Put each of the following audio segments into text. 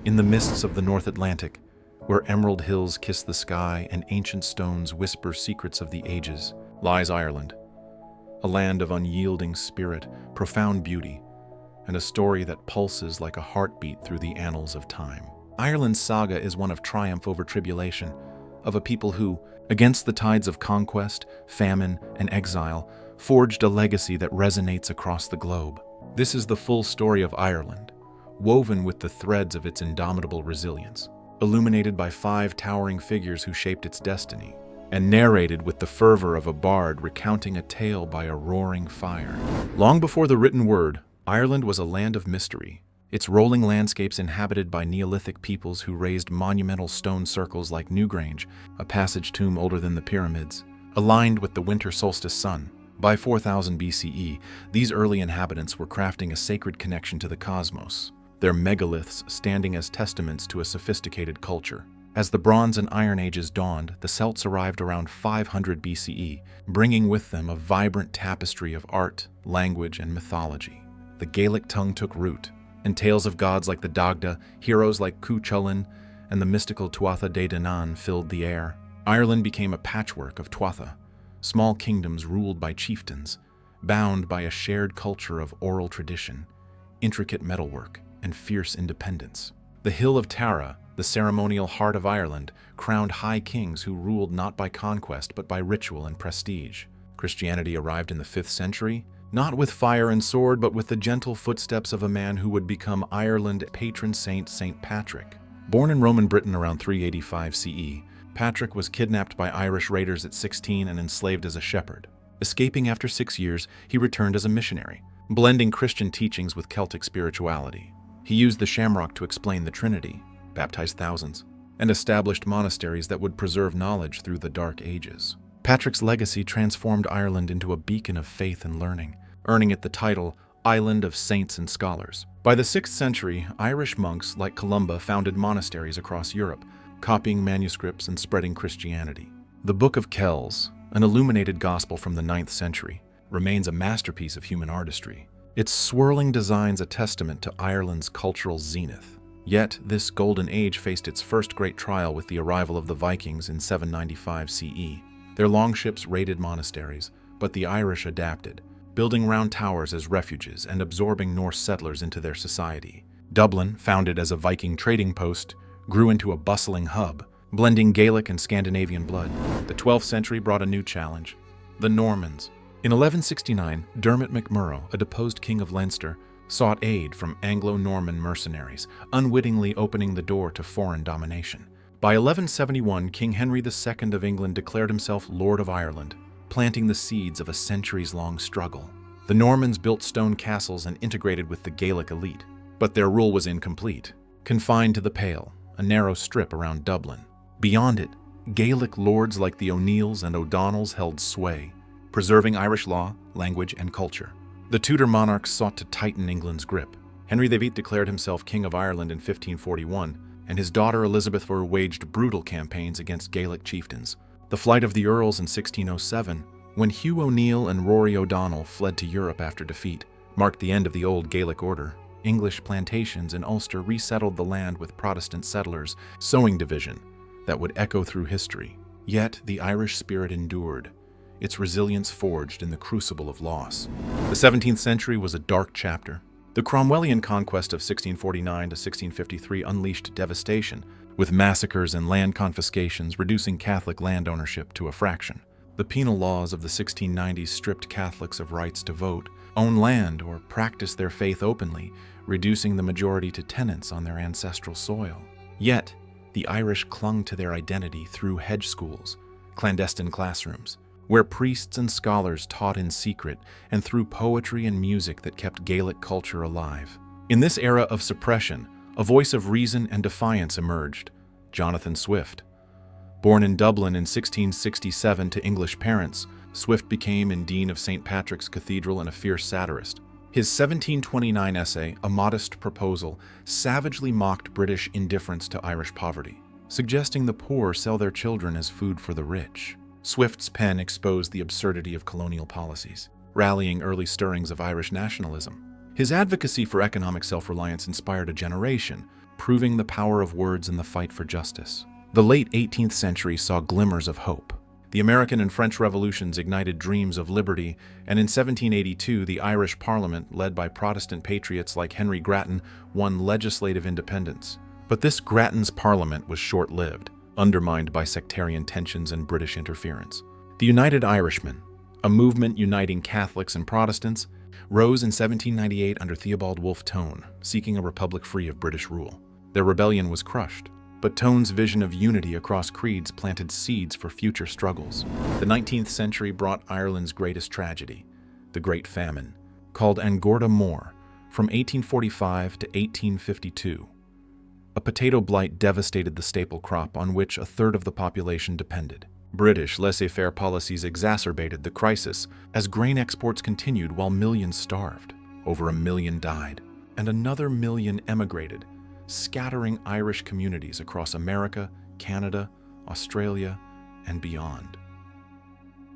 In the mists of the North Atlantic, where emerald hills kiss the sky and ancient stones whisper secrets of the ages, lies Ireland, a land of unyielding spirit, profound beauty, and a story that pulses like a heartbeat through the annals of time. Ireland's saga is one of triumph over tribulation, of a people who, against the tides of conquest, famine, and exile, forged a legacy that resonates across the globe. This is the full story of Ireland, woven with the threads of its indomitable resilience, illuminated by 5 towering figures who shaped its destiny, and narrated with the fervor of a bard recounting a tale by a roaring fire. Long before the written word, Ireland was a land of mystery, its rolling landscapes inhabited by Neolithic peoples who raised monumental stone circles like Newgrange, a passage tomb older than the pyramids, aligned with the winter solstice sun. By 4000 BCE, these early inhabitants were crafting a sacred connection to the cosmos, their megaliths standing as testaments to a sophisticated culture. As the Bronze and Iron Ages dawned, the Celts arrived around 500 BCE, bringing with them a vibrant tapestry of art, language, and mythology. The Gaelic tongue took root, and tales of gods like the Dagda, heroes like Cuchulainn, and the mystical Tuatha De Danann filled the air. Ireland became a patchwork of Tuatha, small kingdoms ruled by chieftains, bound by a shared culture of oral tradition, intricate metalwork, and fierce independence. The Hill of Tara, the ceremonial heart of Ireland, crowned high kings who ruled not by conquest but by ritual and prestige. Christianity arrived in the 5th century, not with fire and sword, but with the gentle footsteps of a man who would become Ireland's patron saint, St. Patrick. Born in Roman Britain around 385 CE, Patrick was kidnapped by Irish raiders at 16 and enslaved as a shepherd. Escaping after 6 years, he returned as a missionary, blending Christian teachings with Celtic spirituality. He used the shamrock to explain the Trinity, baptized thousands, and established monasteries that would preserve knowledge through the Dark Ages. Patrick's legacy transformed Ireland into a beacon of faith and learning, earning it the title Island of Saints and Scholars. By the 6th century, Irish monks like Columba founded monasteries across Europe, copying manuscripts and spreading Christianity. The Book of Kells, an illuminated gospel from the 9th century, remains a masterpiece of human artistry, its swirling designs a testament to Ireland's cultural zenith. Yet, this golden age faced its first great trial with the arrival of the Vikings in 795 CE. Their longships raided monasteries, but the Irish adapted, building round towers as refuges and absorbing Norse settlers into their society. Dublin, founded as a Viking trading post, grew into a bustling hub, blending Gaelic and Scandinavian blood. The 12th century brought a new challenge: the Normans. In 1169, Dermot MacMurrough, a deposed king of Leinster, sought aid from Anglo-Norman mercenaries, unwittingly opening the door to foreign domination. By 1171, King Henry II of England declared himself Lord of Ireland, planting the seeds of a centuries-long struggle. The Normans built stone castles and integrated with the Gaelic elite, but their rule was incomplete, confined to the Pale, a narrow strip around Dublin. Beyond it, Gaelic lords like the O'Neills and O'Donnells held sway, preserving Irish law, language, and culture. The Tudor monarchs sought to tighten England's grip. Henry VIII declared himself King of Ireland in 1541, and his daughter Elizabeth waged brutal campaigns against Gaelic chieftains. The flight of the Earls in 1607, when Hugh O'Neill and Rory O'Donnell fled to Europe after defeat, marked the end of the old Gaelic order. English plantations in Ulster resettled the land with Protestant settlers, sowing division that would echo through history. Yet the Irish spirit endured, its resilience forged in the crucible of loss. The 17th century was a dark chapter. The Cromwellian conquest of 1649 to 1653 unleashed devastation, with massacres and land confiscations reducing Catholic land ownership to a fraction. The penal laws of the 1690s stripped Catholics of rights to vote, own land, or practice their faith openly, reducing the majority to tenants on their ancestral soil. Yet, the Irish clung to their identity through hedge schools, clandestine classrooms, where priests and scholars taught in secret, and through poetry and music that kept Gaelic culture alive. In this era of suppression, a voice of reason and defiance emerged: Jonathan Swift. Born in Dublin in 1667 to English parents, Swift became Dean of St. Patrick's Cathedral and a fierce satirist. His 1729 essay, A Modest Proposal, savagely mocked British indifference to Irish poverty, suggesting the poor sell their children as food for the rich. Swift's pen exposed the absurdity of colonial policies, rallying early stirrings of Irish nationalism. His advocacy for economic self-reliance inspired a generation, proving the power of words in the fight for justice. The late 18th century saw glimmers of hope. The American and French revolutions ignited dreams of liberty, and in 1782 the Irish Parliament, led by Protestant patriots like Henry Grattan, won legislative independence. But this Grattan's Parliament was short-lived, undermined by sectarian tensions and British interference. The United Irishmen, a movement uniting Catholics and Protestants, rose in 1798 under Theobald Wolfe Tone, seeking a republic free of British rule. Their rebellion was crushed, but Tone's vision of unity across creeds planted seeds for future struggles. The 19th century brought Ireland's greatest tragedy, the Great Famine, called Angorda Mór, from 1845 to 1852. A potato blight devastated the staple crop on which a third of the population depended. British laissez-faire policies exacerbated the crisis as grain exports continued while millions starved. Over 1 million died, and another 1 million emigrated, scattering Irish communities across America, Canada, Australia, and beyond.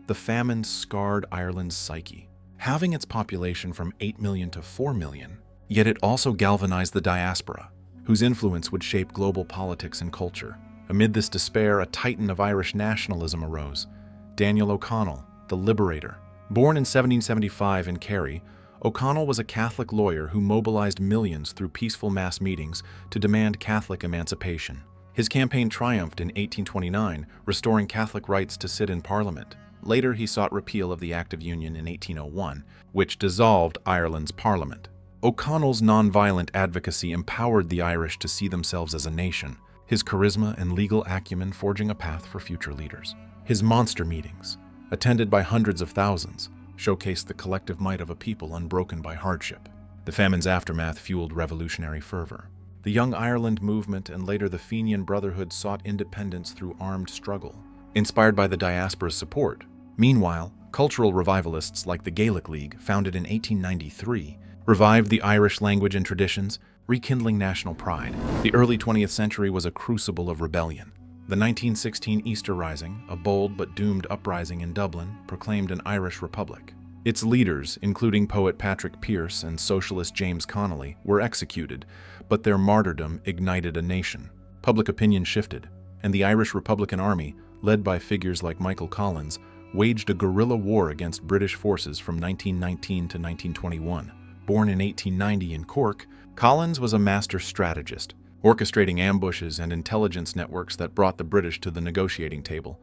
The famine scarred Ireland's psyche, halving its population from 8 million to 4 million, yet it also galvanized the diaspora, whose influence would shape global politics and culture. Amid this despair, a titan of Irish nationalism arose, Daniel O'Connell, the Liberator. Born in 1775 in Kerry, O'Connell was a Catholic lawyer who mobilized millions through peaceful mass meetings to demand Catholic emancipation. His campaign triumphed in 1829, restoring Catholic rights to sit in Parliament. Later, he sought repeal of the Act of Union in 1801, which dissolved Ireland's Parliament. O'Connell's nonviolent advocacy empowered the Irish to see themselves as a nation, his charisma and legal acumen forging a path for future leaders. His monster meetings, attended by hundreds of thousands, showcased the collective might of a people unbroken by hardship. The famine's aftermath fueled revolutionary fervor. The Young Ireland movement and later the Fenian Brotherhood sought independence through armed struggle, inspired by the diaspora's support. Meanwhile, cultural revivalists like the Gaelic League, founded in 1893, revived the Irish language and traditions, rekindling national pride. The early 20th century was a crucible of rebellion. The 1916 Easter Rising, a bold but doomed uprising in Dublin, proclaimed an Irish republic. Its leaders, including poet Patrick Pearse and socialist James Connolly, were executed, but their martyrdom ignited a nation. Public opinion shifted, and the Irish Republican Army, led by figures like Michael Collins, waged a guerrilla war against British forces from 1919 to 1921. Born in 1890 in Cork, Collins was a master strategist, orchestrating ambushes and intelligence networks that brought the British to the negotiating table.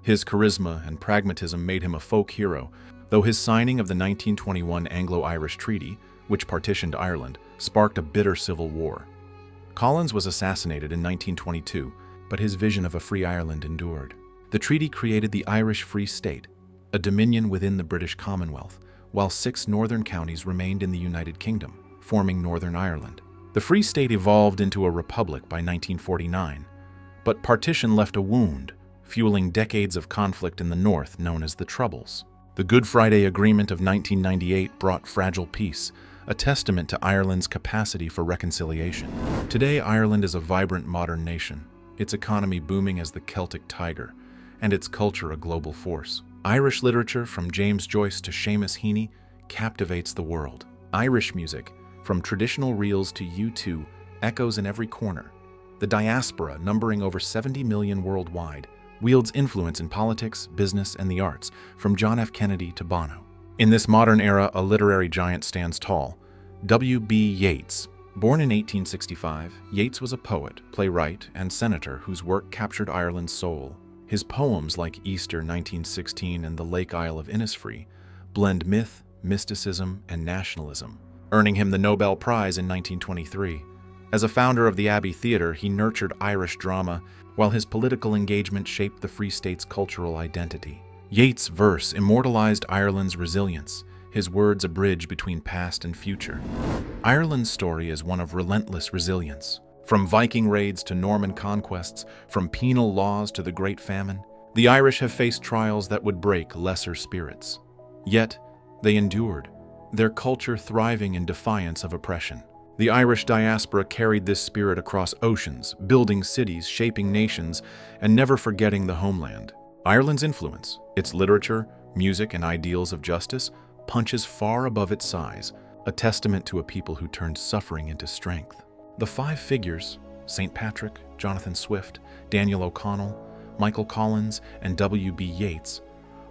His charisma and pragmatism made him a folk hero, though his signing of the 1921 Anglo-Irish Treaty, which partitioned Ireland, sparked a bitter civil war. Collins was assassinated in 1922, but his vision of a free Ireland endured. The treaty created the Irish Free State, a dominion within the British Commonwealth, while 6 northern counties remained in the United Kingdom, forming Northern Ireland. The Free State evolved into a republic by 1949, but partition left a wound, fueling decades of conflict in the north known as the Troubles. The Good Friday Agreement of 1998 brought fragile peace, a testament to Ireland's capacity for reconciliation. Today, Ireland is a vibrant modern nation, its economy booming as the Celtic tiger, and its culture a global force. Irish literature, from James Joyce to Seamus Heaney, captivates the world. Irish music, from traditional reels to U2, echoes in every corner. The diaspora, numbering over 70 million worldwide, wields influence in politics, business, and the arts, from John F. Kennedy to Bono. In this modern era, a literary giant stands tall. W.B. Yeats. Born in 1865, Yeats was a poet, playwright, and senator whose work captured Ireland's soul. His poems, like Easter 1916 and The Lake Isle of Innisfree, blend myth, mysticism, and nationalism, earning him the Nobel Prize in 1923. As a founder of the Abbey Theatre, he nurtured Irish drama, while his political engagement shaped the Free State's cultural identity. Yeats' verse immortalized Ireland's resilience, his words a bridge between past and future. Ireland's story is one of relentless resilience. From Viking raids to Norman conquests, from penal laws to the Great Famine, the Irish have faced trials that would break lesser spirits. Yet, they endured, their culture thriving in defiance of oppression. The Irish diaspora carried this spirit across oceans, building cities, shaping nations, and never forgetting the homeland. Ireland's influence, its literature, music, and ideals of justice, punches far above its size, a testament to a people who turned suffering into strength. The five figures, St. Patrick, Jonathan Swift, Daniel O'Connell, Michael Collins, and W.B. Yeats,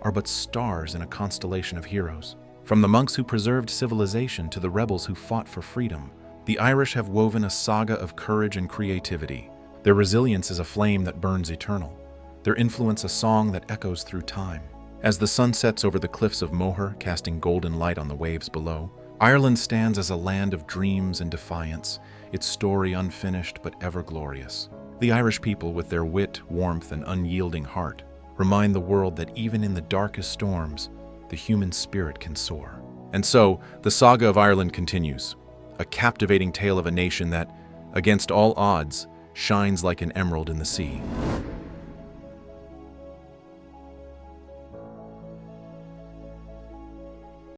are but stars in a constellation of heroes. From the monks who preserved civilization to the rebels who fought for freedom, the Irish have woven a saga of courage and creativity. Their resilience is a flame that burns eternal, their influence a song that echoes through time. As the sun sets over the cliffs of Moher, casting golden light on the waves below, Ireland stands as a land of dreams and defiance, its story unfinished but ever glorious. The Irish people, with their wit, warmth, and unyielding heart, remind the world that even in the darkest storms, the human spirit can soar. And so, the saga of Ireland continues, a captivating tale of a nation that, against all odds, shines like an emerald in the sea.